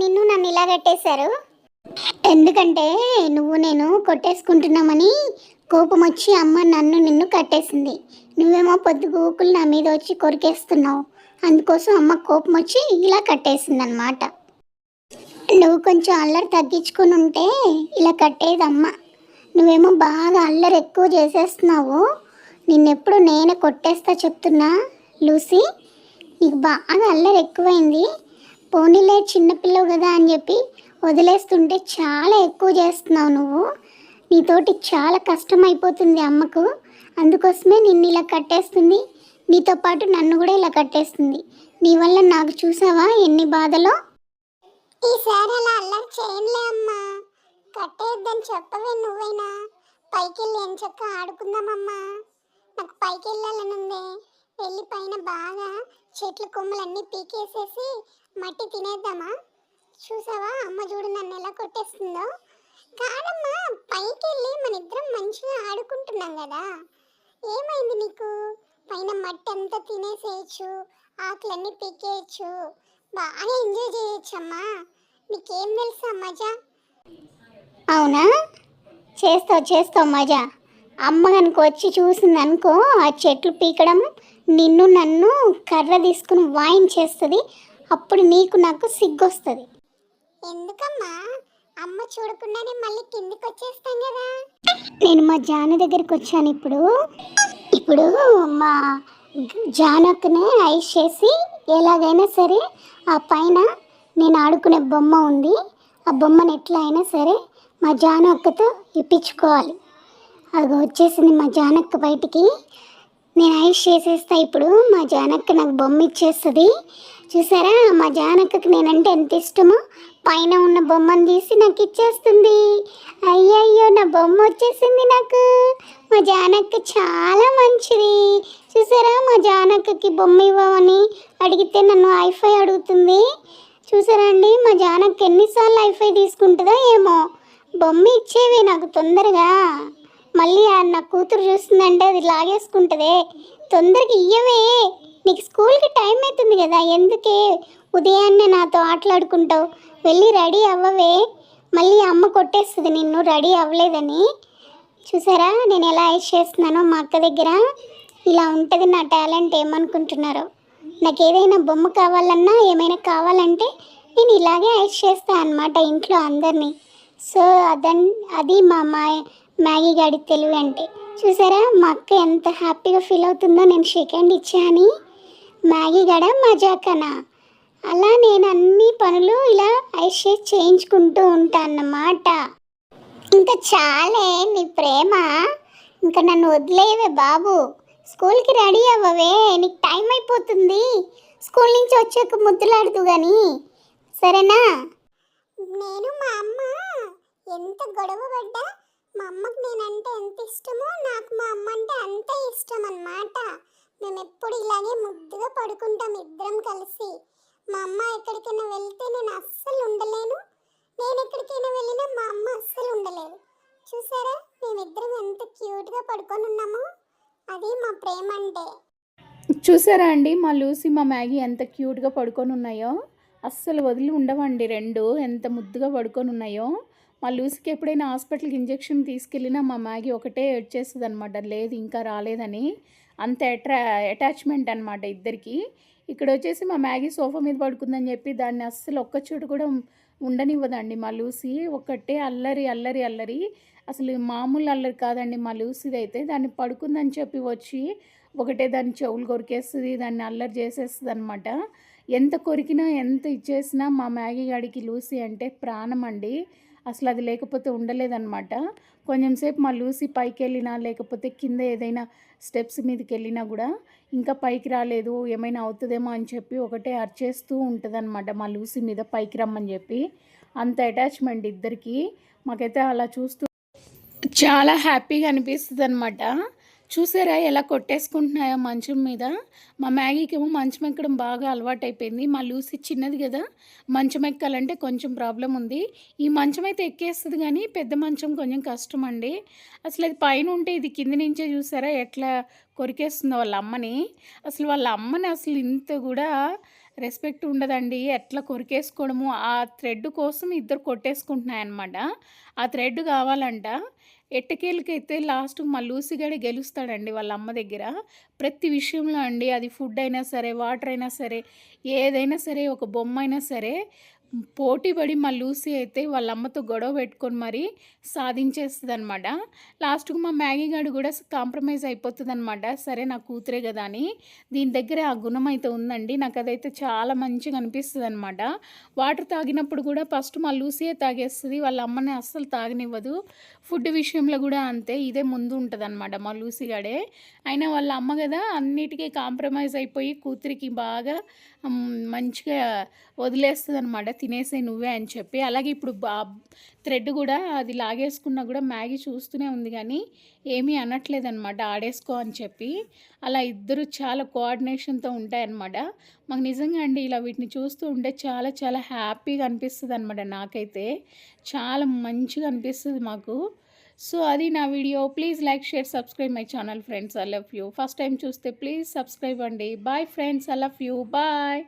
నిన్ను నన్ను ఇలా కట్టేశారు? ఎందుకంటే నేను కొట్టేసుకుంటున్నామని కోపం వచ్చి అమ్మ నన్ను నిన్ను కట్టేసింది. నువ్వేమో పొద్దుగూకులు నా మీద వచ్చి కొరికేస్తున్నావు. అందుకోసం అమ్మ కోపం వచ్చి ఇలా కట్టేసింది అనమాట. నువ్వు కొంచెం అల్లరి తగ్గించుకొని ఉంటే ఇలా కట్టేదమ్మ. నువ్వేమో బాగా అల్లరి ఎక్కువ చేసేస్తున్నావు. నిన్నెప్పుడు నేనే కొట్టేస్తా చెప్తున్నా లూసీ. నీకు బాగా అల్లరి ఎక్కువైంది. పోనీలే చిన్నపిల్లవు కదా అని చెప్పి వదిలేస్తుంటే చాలా ఎక్కువ చేస్తున్నావు నువ్వు. నీతోటి చాలా కష్టం అయిపోతుంది అమ్మకు. అందుకోసమే నిన్ను ఇలా కట్టేస్తుంది. నీతో పాటు నన్ను కూడా ఇలా కట్టేస్తుంది. నీ వల్ల నాకు చూసావా ఎన్ని బాధలో. ఈసారి అలా అల్లరి చేయనులే అమ్మా. కట్టేద్దని చెప్పవే నువ్వైనా. పైకి వెళ్ళి ఎంచక్క ఆడుకుందామమ్మా. నాకు పైకి వెళ్ళాలని ఉంది. వెళ్ళి పైన బాగా చెట్ల కొమ్మలన్నీ పీకేసేసి మట్టి తినేద్దామా? చూసావా అమ్మ చూడు నన్ను ఎలా కొట్టేస్తుందో. కాదమ్మా, పైకి వెళ్ళి మన ఇద్దరం మంచిగా ఆడుకుంటున్నాం కదా. ఏమైంది నీకు? పైన మట్టి అంతా తినేసేయచ్చు, ఆకులన్నీ పీకేయచ్చు, బాగా ఎంజాయ్ చేయొచ్చమ్మా. నీకేం తెలుసా మజా? అవునా, చేస్తావు మజా. అమ్మ కనుక వచ్చి చూసింది అనుకో, ఆ చెట్లు పీకడం నిన్ను నన్ను కర్ర తీసుకుని వాయించేస్తుంది. అప్పుడు నీకు నాకు సిగ్గొస్తుంది. ఎందుకమ్మా? అమ్మ చూడకుండానే మళ్ళీ కిందికి వచ్చేస్తాం కదా. నేను మా జాన దగ్గరికి వచ్చాను ఇప్పుడు మా జానక్కనే ఐస్ చేసి ఎలాగైనా సరే ఆ పైన నేను ఆడుకునే బొమ్మ ఉంది, ఆ బొమ్మను ఎట్లా అయినా సరే మా జానక్కతో ఇప్పించుకోవాలి. అది వచ్చేసింది మా జానక్క బయటికి. నేను ఐస్ చేసేస్తా. ఇప్పుడు మా జానక్క నాకు బొమ్మ ఇచ్చేస్తుంది. చూసారా మా జానక్కకి నేనంటే ఎంత ఇష్టమో. పైన ఉన్న బొమ్మను తీసి నాకు ఇచ్చేస్తుంది. అయ్యయ్యో, నా బొమ్మ వచ్చేసింది నాకు. మా జానక్క చాలా మంచిది. చూసారా మా జానక్కకి బొమ్మ ఇవ్వమని అడిగితే నన్ను ఐఫై అడుగుతుంది. చూసారా అండి, మా జానక్క ఎన్నిసార్లు ఐఫై తీసుకుంటుందో ఏమో. బొమ్మ ఇచ్చేవి నాకు తొందరగా. మళ్ళీ నా కూతురు చూస్తుందంటే అది లాగేసుకుంటుంది. తొందరగా ఇయ్యవే, నీకు స్కూల్కి టైం అవుతుంది కదా. ఎందుకే ఉదయాన్నే నాతో ఆటలాడుకుంటావు? వెళ్ళి రెడీ అవ్వవే. మళ్ళీ అమ్మ కొట్టేస్తుంది నిన్ను రెడీ అవ్వలేదని. చూసారా నేను ఎలా ఐస్ చేస్తున్నానో మా అక్క దగ్గర. ఇలా ఉంటుంది నా టాలెంట్. ఏమనుకుంటున్నారో. నాకు ఏదైనా బొమ్మ కావాలన్నా ఏమైనా కావాలంటే నేను ఇలాగే ఐస్ చేస్తాను అన్నమాట ఇంట్లో అందరినీ. సో అది మా మ్యాగీ గాడి తెలివి అంటే. చూసారా మా అక్క ఎంత హ్యాపీగా ఫీల్ అవుతుందో నేను షేక్ హ్యాండ్ ఇచ్చాని. మ్యాగీ గడ మజాకనా. అలా నేను అన్ని పనులు ఇలా ఐస్ చేయించుకుంటూ ఉంటాను అన్నమాట. ఇంకా చాలే నీ ప్రేమ. ఇంకా నన్ను వదిలేవే బాబు. స్కూల్కి రెడీ అవ్వవే, నీకు టైం అయిపోతుంది. స్కూల్ నుంచి వచ్చాక ముద్దులాడుతూ కానీ, సరేనా? నేను మా అమ్మ ఎంత గొడవ పడ్డా మా అమ్మకి నేనంటే ఎంత ఇష్టమో నాకు మా అమ్మ అంటే అంతే ఇష్టం అన్నమాట. మేము ఎప్పుడు ఇలాగే ముద్దుగా పడుకుంటాం ఇద్దరం కలిసి. మా అమ్మ ఎక్కడికైనా వెళ్తే నేను అస్సలు ఉండలేను. నేను ఎక్కడికైనా వెళ్ళినా మా అమ్మ అస్సలు ఉండలేదు. చూసారా మేమిద్దరం ఎంత క్యూట్గా పడుకొని ఉన్నామో. అది మా ప్రేమ అంటే. చూసారా అండి మా లూసీ మా మ్యాగీ ఎంత క్యూట్గా పడుకొని ఉన్నాయో. అస్సలు వదిలి ఉండవండి రెండు. ఎంత ముద్దుగా పడుకొని ఉన్నాయో. మా లూసీకి ఎప్పుడైనా హాస్పిటల్కి ఇంజెక్షన్ తీసుకెళ్ళినా మా మ్యాగీ ఒకటే ఏడ్చేస్తుంది అనమాట. లేదు ఇంకా రాలేదని. అంత అటాచ్మెంట్ అనమాట ఇద్దరికి. ఇక్కడ వచ్చేసి మా మ్యాగీ సోఫా మీద పడుకుందని చెప్పి దాన్ని అస్సలు ఒక్క చోటు కూడా ఉండనివ్వదండి మా లూసీ. ఒక్కటే అల్లరి అల్లరి అల్లరి. అసలు మామూలు అల్లరి కాదండి మా లూసీది అయితే. దాన్ని పడుకుందని చెప్పి వచ్చి ఒకటే దాన్ని చెవులు కొరికేస్తుంది, దాన్ని అల్లరి చేసేస్తుంది అనమాట. ఎంత కొరికినా ఎంత ఇచ్చేసినా మా మ్యాగీ గాడికి లూసీ అంటే ప్రాణం అండి. అసలు అది లేకపోతే ఉండలేదన్నమాట. కొంచెం సేపు మా లూసీ పైకి వెళ్ళినా లేకపోతే కింద ఏదైనా స్టెప్స్ మీదకి వెళ్ళినా కూడా ఇంకా పైకి రాలేదు ఏమైనా అవుతుందేమో అని చెప్పి ఒకటే అరిచేస్తూ ఉంటుంది అనమాట మా లూసీ మీద పైకి రమ్మని చెప్పి. అంత అటాచ్మెంట్ ఇద్దరికి. మాకైతే అలా చూస్తూ చాలా హ్యాపీగా అనిపిస్తుంది అనమాట. చూసారా ఎలా కొట్టేసుకుంటున్నాయో మంచం మీద. మా మ్యాగీకి ఏమో మంచం ఎక్కడం బాగా అలవాటైపోయింది. మా లూసీ చిన్నది కదా, మంచం ఎక్కాలంటే కొంచెం ప్రాబ్లం ఉంది. ఈ మంచం అయితే ఎక్కేస్తుంది కానీ పెద్ద మంచం కొంచెం కష్టం అండి. అసలు అది పైన ఉంటే ఇది కింది నుంచే చూసారా ఎట్లా కొరికేస్తుందో వాళ్ళ అమ్మని. అసలు వాళ్ళ అమ్మని అసలు ఇంత కూడా రెస్పెక్ట్ ఉండదండి. ఎట్లా కొరికేసుకోవడము, ఆ థ్రెడ్ కోసం ఇద్దరు కొట్టేసుకుంటున్నాయన్నమాట. ఆ థ్రెడ్ కావాలంట. ఎట్టకేలకైతే లాస్ట్‌కి మా లూసిగాడే గెలుస్తాడండి వాళ్ళ అమ్మ దగ్గర. ప్రతి విషయంలో అండి. అది ఫుడ్ అయినా సరే, వాటర్ అయినా సరే, ఏదైనా సరే, ఒక బొమ్మైనా సరే పోటీ పడి మా లూసీ అయితే వాళ్ళ అమ్మతో గొడవ పెట్టుకొని మరీ సాధించేస్తదనమాట. లాస్ట్‌కి మా మ్యాగీ గాడు కూడా కాంప్రమైజ్ అయిపోతదనమాట. సరే నా కూతురే గదా అని. దీని దగ్గర ఆ గుణం అయితే ఉందండి. నాకదైతే చాలా మంచిగా అనిపిస్తదనమాట. వాటర్ తాగినప్పుడు కూడా ఫస్ట్ మా లూసీయే తాగేస్తది. వాళ్ళ అమ్మని అస్సలు తాగనివ్వదు. ఫుడ్ విషయంలో గూడా అంతే. ఇదే ముందు ఉంటదనమాట మా లూసీ గాడే. అయినా వాళ్ళ అమ్మ గదా అన్నిటికి కాంప్రమైజ్ అయిపోయి కూతురికి బాగా మంచిగా వదిలేస్తదనమాట. తినేసేయి నువ్వే అని చెప్పి. అలాగే ఇప్పుడు థ్రెడ్ గూడా అది లాగేసుకున్నా గూడా మ్యాగీ చూస్తూనే ఉంది గానీ ఏమీ అనట్లేదనమాట ఆడేసుకో అని చెప్పి. అలా ఇద్దరు చాలా కోఆర్డినేషన్‌తో ఉంటాయన్నమాట. మాకు నిజంగా అండి ఇలా వీటిని చూస్తూ ఉంటే చాలా చాలా హ్యాపీగా అనిపిస్తదనమాట నాకైతే. చాలా మంచిగా అనిపిస్తది మాకు. సో, అది నా video. Please like, share, subscribe my channel friends. I love you. First time చూస్తే ప్లీజ్ సబ్స్క్రైబ్ అండి. Bye friends. I love you. Bye.